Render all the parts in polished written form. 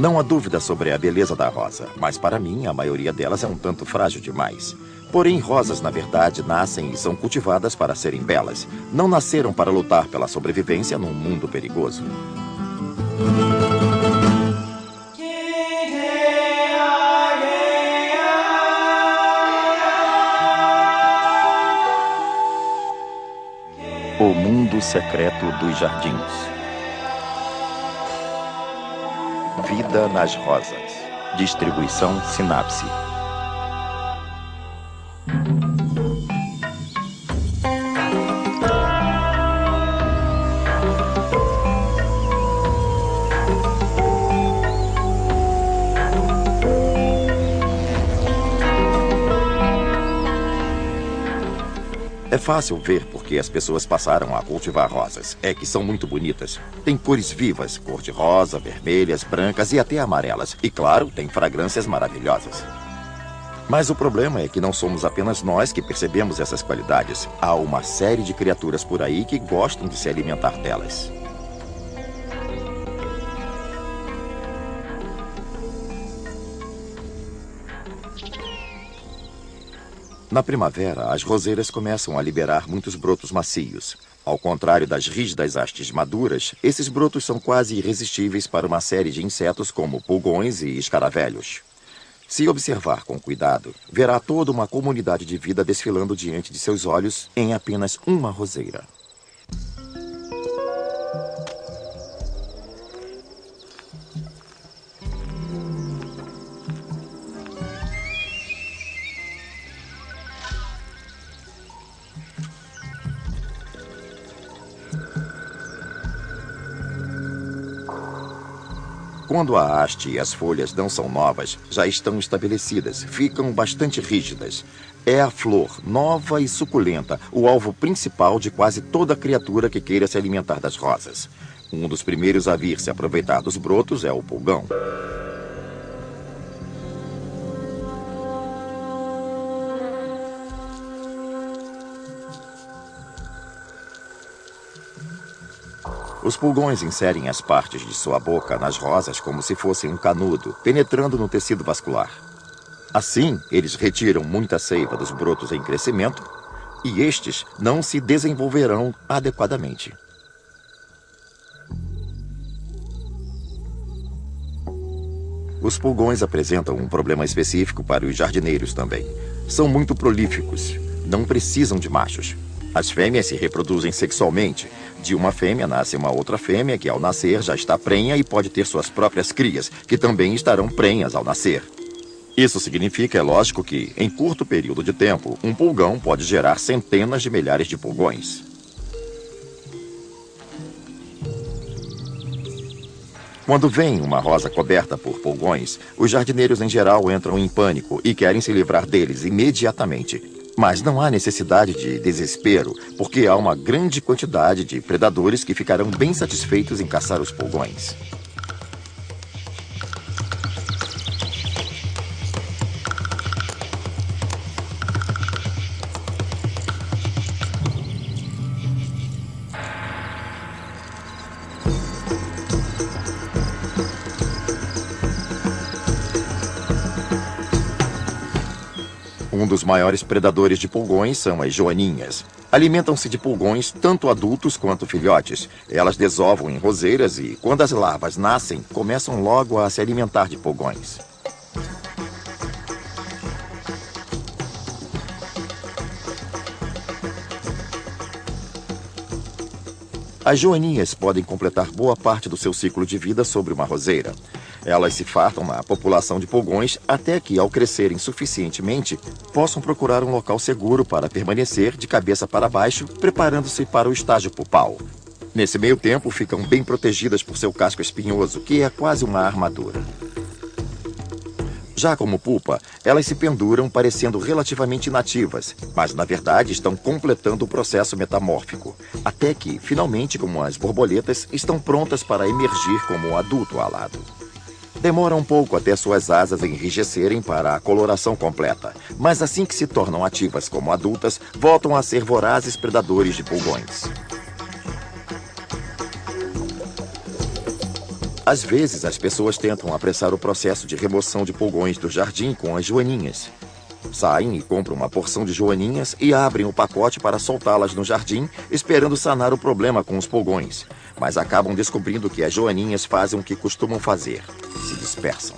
Não há dúvida sobre a beleza da rosa, mas para mim a maioria delas é um tanto frágil demais. Porém, rosas, na verdade, nascem e são cultivadas para serem belas. Não nasceram para lutar pela sobrevivência num mundo perigoso. O mundo secreto dos jardins. Vida nas rosas. Distribuição Sinapse. É fácil ver porque as pessoas passaram a cultivar rosas. É que são muito bonitas. Tem cores vivas, cor-de-rosa, vermelhas, brancas e até amarelas. E claro, tem fragrâncias maravilhosas. Mas o problema é que não somos apenas nós que percebemos essas qualidades. Há uma série de criaturas por aí que gostam de se alimentar delas. Na primavera, as roseiras começam a liberar muitos brotos macios. Ao contrário das rígidas hastes maduras, esses brotos são quase irresistíveis para uma série de insetos como pulgões e escaravelhos. Se observar com cuidado, verá toda uma comunidade de vida desfilando diante de seus olhos em apenas uma roseira. Quando a haste e as folhas não são novas, já estão estabelecidas, ficam bastante rígidas. É a flor, nova e suculenta, o alvo principal de quase toda criatura que queira se alimentar das rosas. Um dos primeiros a vir se aproveitar dos brotos é o pulgão. Os pulgões inserem as partes de sua boca nas rosas como se fossem um canudo, penetrando no tecido vascular. Assim, eles retiram muita seiva dos brotos em crescimento e estes não se desenvolverão adequadamente. Os pulgões apresentam um problema específico para os jardineiros também. São muito prolíficos, não precisam de machos. As fêmeas se reproduzem sexualmente. De uma fêmea nasce uma outra fêmea que, ao nascer, já está prenha e pode ter suas próprias crias, que também estarão prenhas ao nascer. Isso significa, é lógico, que, em curto período de tempo, um pulgão pode gerar centenas de milhares de pulgões. Quando vem uma rosa coberta por pulgões, os jardineiros em geral entram em pânico e querem se livrar deles imediatamente. Mas não há necessidade de desespero, porque há uma grande quantidade de predadores que ficarão bem satisfeitos em caçar os pulgões. Um dos maiores predadores de pulgões são as joaninhas. Alimentam-se de pulgões tanto adultos quanto filhotes. Elas desovam em roseiras e, quando as larvas nascem, começam logo a se alimentar de pulgões. As joaninhas podem completar boa parte do seu ciclo de vida sobre uma roseira. Elas se fartam na população de pulgões até que, ao crescerem suficientemente, possam procurar um local seguro para permanecer de cabeça para baixo, preparando-se para o estágio pupal. Nesse meio tempo, ficam bem protegidas por seu casco espinhoso, que é quase uma armadura. Já como pupa, elas se penduram parecendo relativamente inativas, mas na verdade estão completando o processo metamórfico, até que, finalmente, como as borboletas, estão prontas para emergir como um adulto alado. Demora um pouco até suas asas enrijecerem para a coloração completa, mas assim que se tornam ativas como adultas, voltam a ser vorazes predadores de pulgões. Às vezes, as pessoas tentam apressar o processo de remoção de pulgões do jardim com as joaninhas. Saem e compram uma porção de joaninhas e abrem o pacote para soltá-las no jardim, esperando sanar o problema com os pulgões. Mas acabam descobrindo que as joaninhas fazem o que costumam fazer: se dispersam.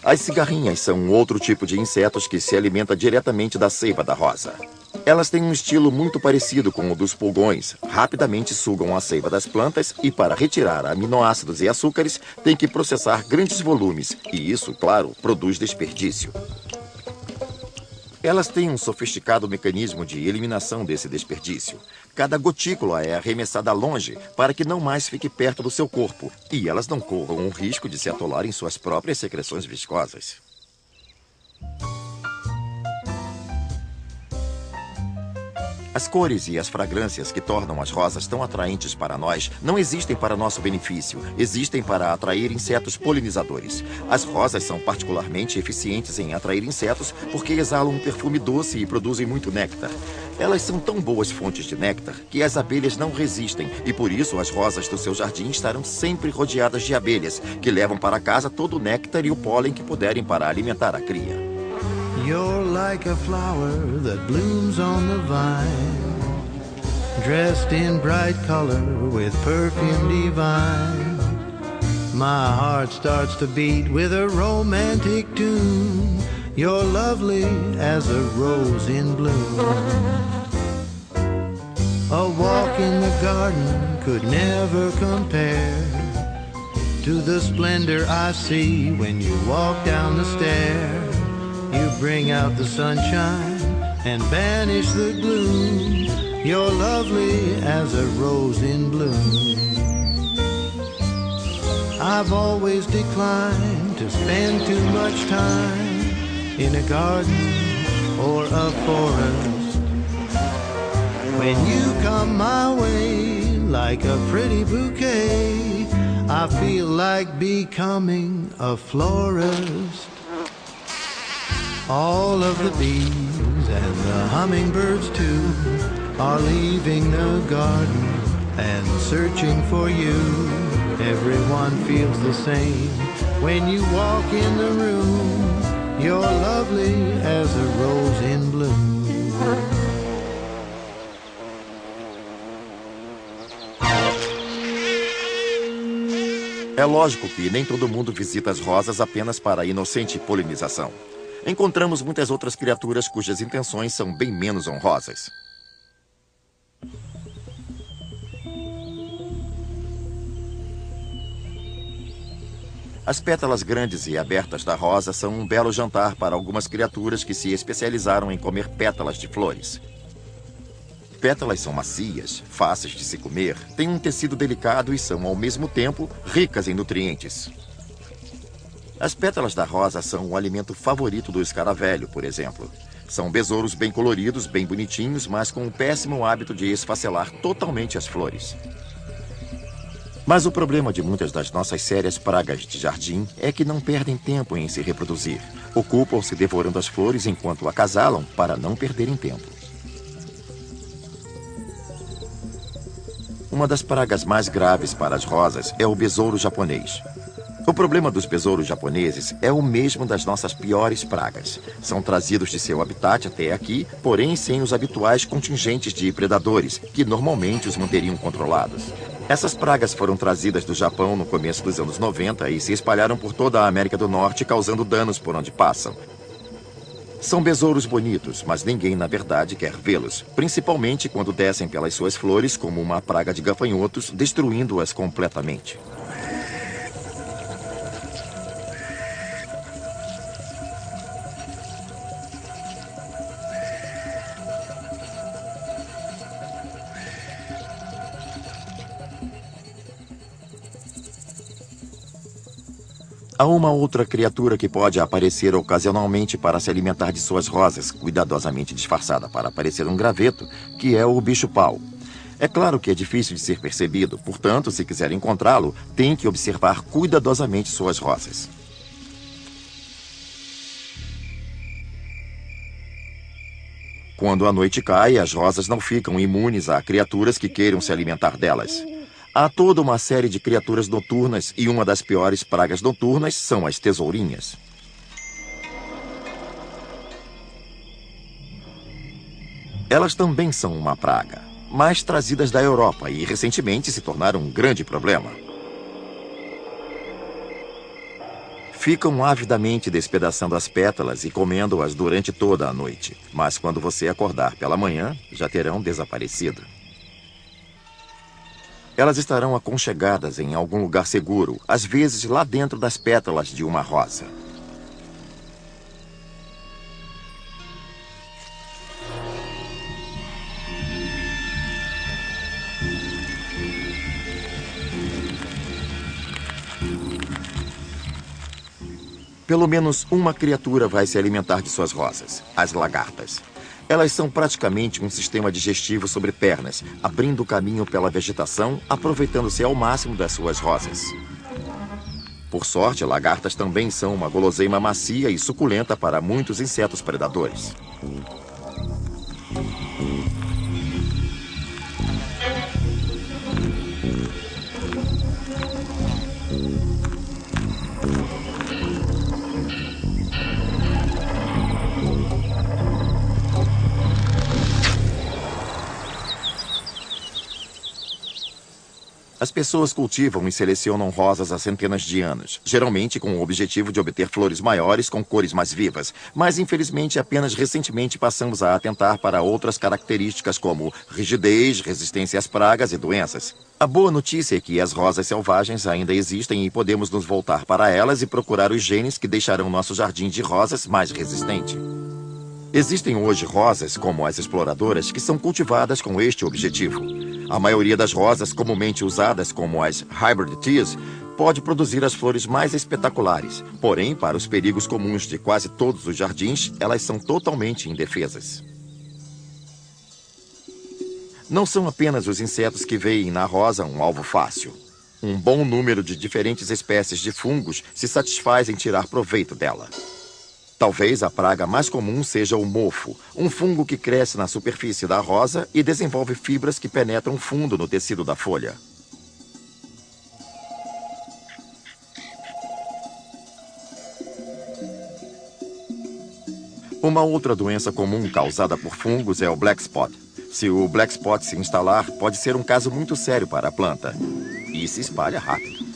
As cigarrinhas são um outro tipo de insetos que se alimenta diretamente da seiva da rosa. Elas têm um estilo muito parecido com o dos pulgões. Rapidamente sugam a seiva das plantas e, para retirar aminoácidos e açúcares, têm que processar grandes volumes. E isso, claro, produz desperdício. Elas têm um sofisticado mecanismo de eliminação desse desperdício. Cada gotícula é arremessada longe para que não mais fique perto do seu corpo e elas não corram o risco de se atolar em suas próprias secreções viscosas. As cores e as fragrâncias que tornam as rosas tão atraentes para nós não existem para nosso benefício, existem para atrair insetos polinizadores. As rosas são particularmente eficientes em atrair insetos porque exalam um perfume doce e produzem muito néctar. Elas são tão boas fontes de néctar que as abelhas não resistem e por isso as rosas do seu jardim estarão sempre rodeadas de abelhas, que levam para casa todo o néctar e o pólen que puderem para alimentar a cria. You're like a flower that blooms on the vine, dressed in bright color with perfume divine. My heart starts to beat with a romantic tune. You're lovely as a rose in bloom. A walk in the garden could never compare to the splendor I see when you walk down the stair. You bring out the sunshine and banish the gloom. You're lovely as a rose in bloom. I've always declined to spend too much time in a garden or a forest. When you come my way like a pretty bouquet, I feel like becoming a florist. All of the bees and the hummingbirds too are leaving the garden and searching for you. Everyone feels the same when you walk in the room. You're lovely as a rose in bloom. É lógico que nem todo mundo visita as rosas apenas para a inocente polinização. Encontramos muitas outras criaturas cujas intenções são bem menos honrosas. As pétalas grandes e abertas da rosa são um belo jantar para algumas criaturas que se especializaram em comer pétalas de flores. Pétalas são macias, fáceis de se comer, têm um tecido delicado e são, ao mesmo tempo, ricas em nutrientes. As pétalas da rosa são o alimento favorito do escaravelho, por exemplo. São besouros bem coloridos, bem bonitinhos, mas com o péssimo hábito de esfacelar totalmente as flores. Mas o problema de muitas das nossas sérias pragas de jardim é que não perdem tempo em se reproduzir. Ocupam-se devorando as flores enquanto acasalam para não perderem tempo. Uma das pragas mais graves para as rosas é o besouro japonês. O problema dos besouros japoneses é o mesmo das nossas piores pragas. São trazidos de seu habitat até aqui, porém sem os habituais contingentes de predadores, que normalmente os manteriam controlados. Essas pragas foram trazidas do Japão no começo dos anos 90 e se espalharam por toda a América do Norte, causando danos por onde passam. São besouros bonitos, mas ninguém, na verdade, quer vê-los, principalmente quando descem pelas suas flores como uma praga de gafanhotos, destruindo-as completamente. Há uma outra criatura que pode aparecer ocasionalmente para se alimentar de suas rosas, cuidadosamente disfarçada para parecer um graveto, que é o bicho-pau. É claro que é difícil de ser percebido, portanto, se quiser encontrá-lo, tem que observar cuidadosamente suas rosas. Quando a noite cai, as rosas não ficam imunes a criaturas que queiram se alimentar delas. Há toda uma série de criaturas noturnas e uma das piores pragas noturnas são as tesourinhas. Elas também são uma praga, mas trazidas da Europa e recentemente se tornaram um grande problema. Ficam avidamente despedaçando as pétalas e comendo-as durante toda a noite, mas quando você acordar pela manhã, já terão desaparecido. Elas estarão aconchegadas em algum lugar seguro, às vezes lá dentro das pétalas de uma rosa. Pelo menos uma criatura vai se alimentar de suas rosas, as lagartas. Elas são praticamente um sistema digestivo sobre pernas, abrindo caminho pela vegetação, aproveitando-se ao máximo das suas rosas. Por sorte, lagartas também são uma guloseima macia e suculenta para muitos insetos predadores. As pessoas cultivam e selecionam rosas há centenas de anos, geralmente com o objetivo de obter flores maiores com cores mais vivas, mas infelizmente apenas recentemente passamos a atentar para outras características como rigidez, resistência às pragas e doenças. A boa notícia é que as rosas selvagens ainda existem e podemos nos voltar para elas e procurar os genes que deixarão nosso jardim de rosas mais resistente. Existem hoje rosas, como as exploradoras, que são cultivadas com este objetivo. A maioria das rosas comumente usadas, como as Hybrid Teas, pode produzir as flores mais espetaculares. Porém, para os perigos comuns de quase todos os jardins, elas são totalmente indefesas. Não são apenas os insetos que veem na rosa um alvo fácil. Um bom número de diferentes espécies de fungos se satisfaz em tirar proveito dela. Talvez a praga mais comum seja o mofo, um fungo que cresce na superfície da rosa e desenvolve fibras que penetram fundo no tecido da folha. Uma outra doença comum causada por fungos é o black spot. Se o black spot se instalar, pode ser um caso muito sério para a planta. E se espalha rápido.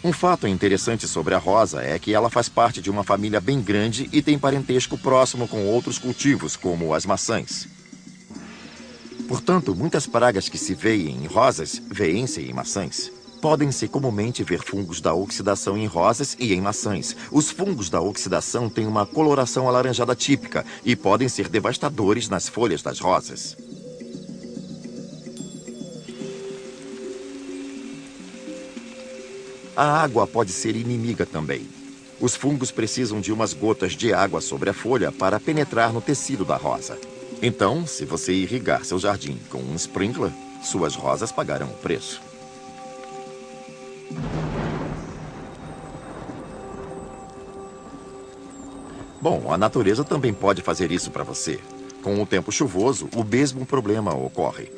Um fato interessante sobre a rosa é que ela faz parte de uma família bem grande e tem parentesco próximo com outros cultivos, como as maçãs. Portanto, muitas pragas que se veem em rosas, veem-se em maçãs. Podem-se comumente ver fungos da oxidação em rosas e em maçãs. Os fungos da oxidação têm uma coloração alaranjada típica e podem ser devastadores nas folhas das rosas. A água pode ser inimiga também. Os fungos precisam de umas gotas de água sobre a folha para penetrar no tecido da rosa. Então, se você irrigar seu jardim com um sprinkler, suas rosas pagarão o preço. Bom, a natureza também pode fazer isso para você. Com o tempo chuvoso, o mesmo problema ocorre.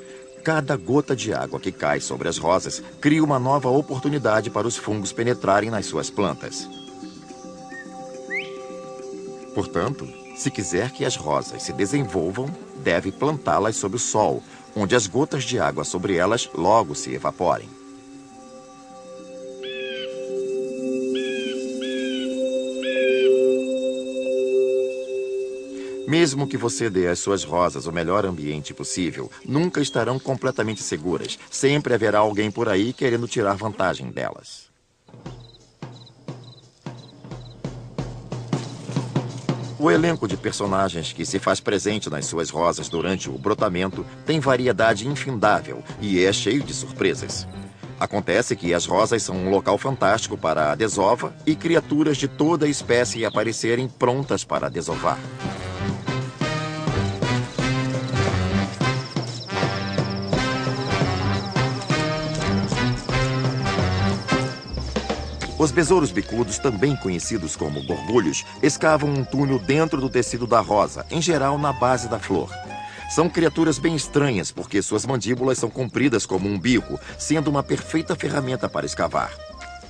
Cada gota de água que cai sobre as rosas cria uma nova oportunidade para os fungos penetrarem nas suas plantas. Portanto, se quiser que as rosas se desenvolvam, deve plantá-las sob o sol, onde as gotas de água sobre elas logo se evaporem. Mesmo que você dê às suas rosas o melhor ambiente possível, nunca estarão completamente seguras. Sempre haverá alguém por aí querendo tirar vantagem delas. O elenco de personagens que se faz presente nas suas rosas durante o brotamento tem variedade infindável e é cheio de surpresas. Acontece que as rosas são um local fantástico para a desova e criaturas de toda a espécie aparecerem prontas para desovar. Os besouros bicudos, também conhecidos como gorgulhos, escavam um túnel dentro do tecido da rosa, em geral na base da flor. São criaturas bem estranhas porque suas mandíbulas são compridas como um bico, sendo uma perfeita ferramenta para escavar.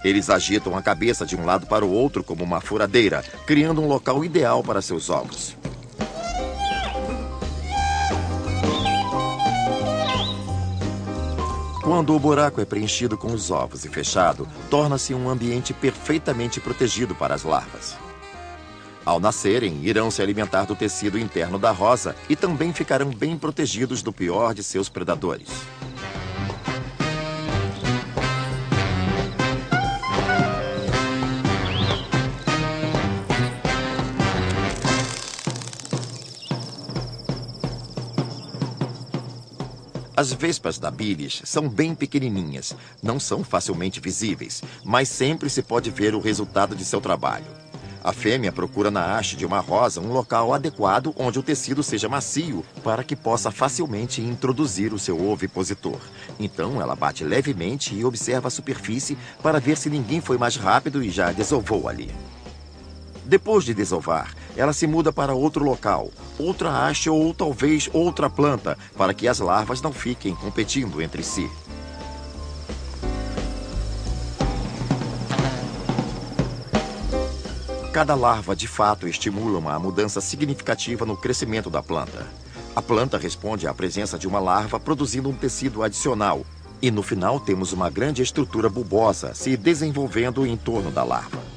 Eles agitam a cabeça de um lado para o outro como uma furadeira, criando um local ideal para seus ovos. Quando o buraco é preenchido com os ovos e fechado, torna-se um ambiente perfeitamente protegido para as larvas. Ao nascerem, irão se alimentar do tecido interno da rosa e também ficarão bem protegidos do pior de seus predadores. As vespas da bilis são bem pequenininhas, não são facilmente visíveis, mas sempre se pode ver o resultado de seu trabalho. A fêmea procura na haste de uma rosa um local adequado onde o tecido seja macio para que possa facilmente introduzir o seu ovipositor. Então ela bate levemente e observa a superfície para ver se ninguém foi mais rápido e já desovou ali. Depois de desovar, ela se muda para outro local, outra haste ou talvez outra planta, para que as larvas não fiquem competindo entre si. Cada larva, de fato, estimula uma mudança significativa no crescimento da planta. A planta responde à presença de uma larva produzindo um tecido adicional, e no final temos uma grande estrutura bulbosa se desenvolvendo em torno da larva.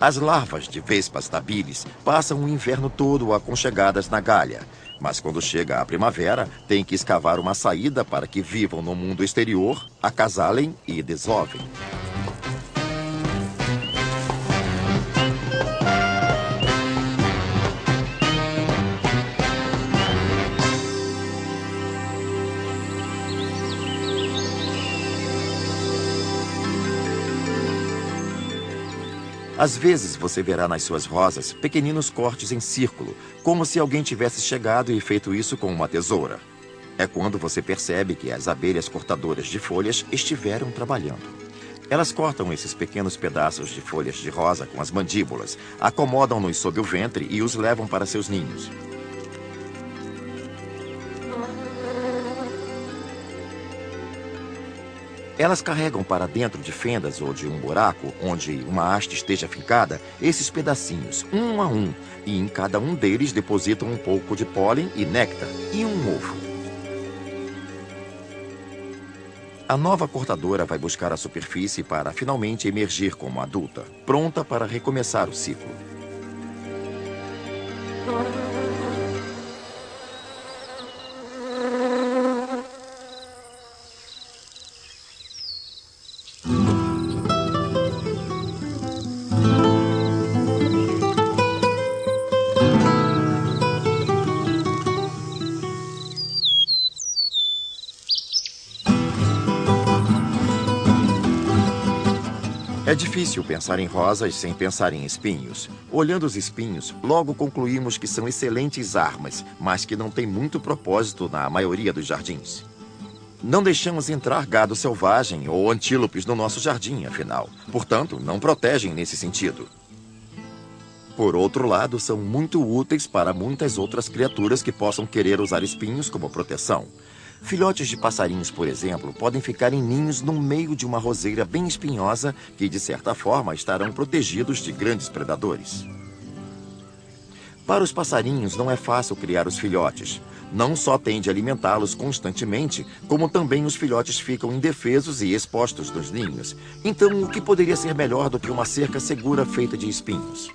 As larvas de vespas da bilis passam o inverno todo aconchegadas na galha, mas quando chega a primavera, têm que escavar uma saída para que vivam no mundo exterior, acasalem e desovem. Às vezes você verá nas suas rosas pequeninos cortes em círculo, como se alguém tivesse chegado e feito isso com uma tesoura. É quando você percebe que as abelhas cortadoras de folhas estiveram trabalhando. Elas cortam esses pequenos pedaços de folhas de rosa com as mandíbulas, acomodam-nos sob o ventre e os levam para seus ninhos. Elas carregam para dentro de fendas ou de um buraco, onde uma haste esteja fincada, esses pedacinhos, um a um, e em cada um deles depositam um pouco de pólen e néctar e um ovo. A nova cortadora vai buscar a superfície para finalmente emergir como adulta, pronta para recomeçar o ciclo. É difícil pensar em rosas sem pensar em espinhos. Olhando os espinhos, logo concluímos que são excelentes armas, mas que não têm muito propósito na maioria dos jardins. Não deixamos entrar gado selvagem ou antílopes no nosso jardim, afinal. Portanto, não protegem nesse sentido. Por outro lado, são muito úteis para muitas outras criaturas que possam querer usar espinhos como proteção. Filhotes de passarinhos, por exemplo, podem ficar em ninhos no meio de uma roseira bem espinhosa que, de certa forma, estarão protegidos de grandes predadores. Para os passarinhos, não é fácil criar os filhotes. Não só têm de alimentá-los constantemente, como também os filhotes ficam indefesos e expostos nos ninhos. Então, o que poderia ser melhor do que uma cerca segura feita de espinhos?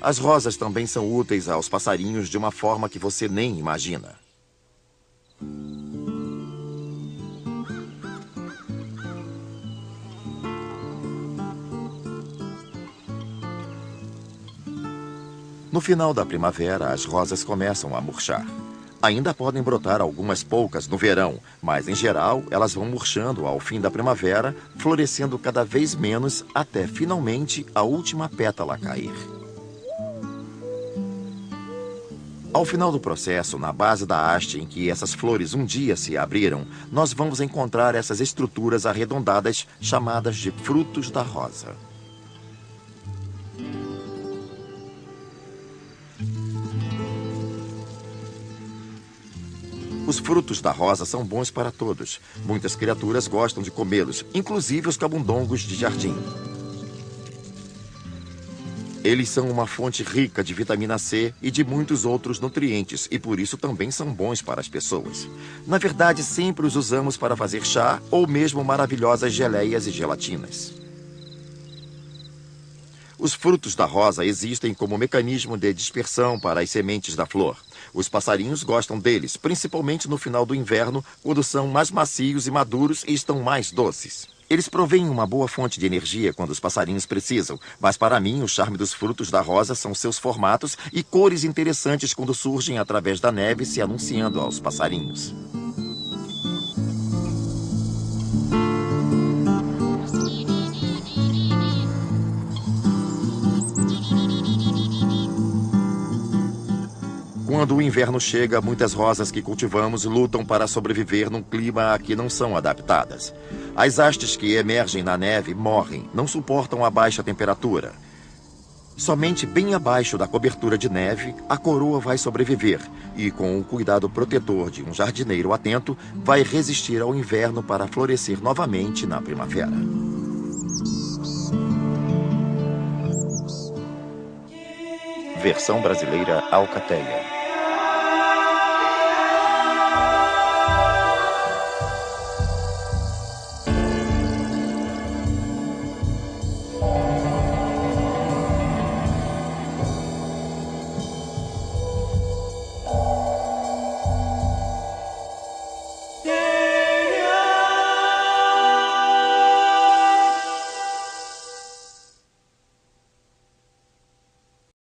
As rosas também são úteis aos passarinhos de uma forma que você nem imagina. No final da primavera, as rosas começam a murchar. Ainda podem brotar algumas poucas no verão, mas, em geral, elas vão murchando ao fim da primavera, florescendo cada vez menos até, finalmente, a última pétala cair. Ao final do processo, na base da haste em que essas flores um dia se abriram, nós vamos encontrar essas estruturas arredondadas chamadas de frutos da rosa. Os frutos da rosa são bons para todos. Muitas criaturas gostam de comê-los, inclusive os camundongos de jardim. Eles são uma fonte rica de vitamina C e de muitos outros nutrientes, e por isso também são bons para as pessoas. Na verdade, sempre os usamos para fazer chá ou mesmo maravilhosas geleias e gelatinas. Os frutos da rosa existem como mecanismo de dispersão para as sementes da flor. Os passarinhos gostam deles, principalmente no final do inverno, quando são mais macios e maduros e estão mais doces. Eles provêm uma boa fonte de energia quando os passarinhos precisam, mas para mim o charme dos frutos da rosa são seus formatos e cores interessantes quando surgem através da neve se anunciando aos passarinhos. Quando o inverno chega, muitas rosas que cultivamos lutam para sobreviver num clima a que não são adaptadas. As hastes que emergem na neve morrem, não suportam a baixa temperatura. Somente bem abaixo da cobertura de neve, a coroa vai sobreviver e, com o cuidado protetor de um jardineiro atento, vai resistir ao inverno para florescer novamente na primavera. Versão brasileira Alcateia.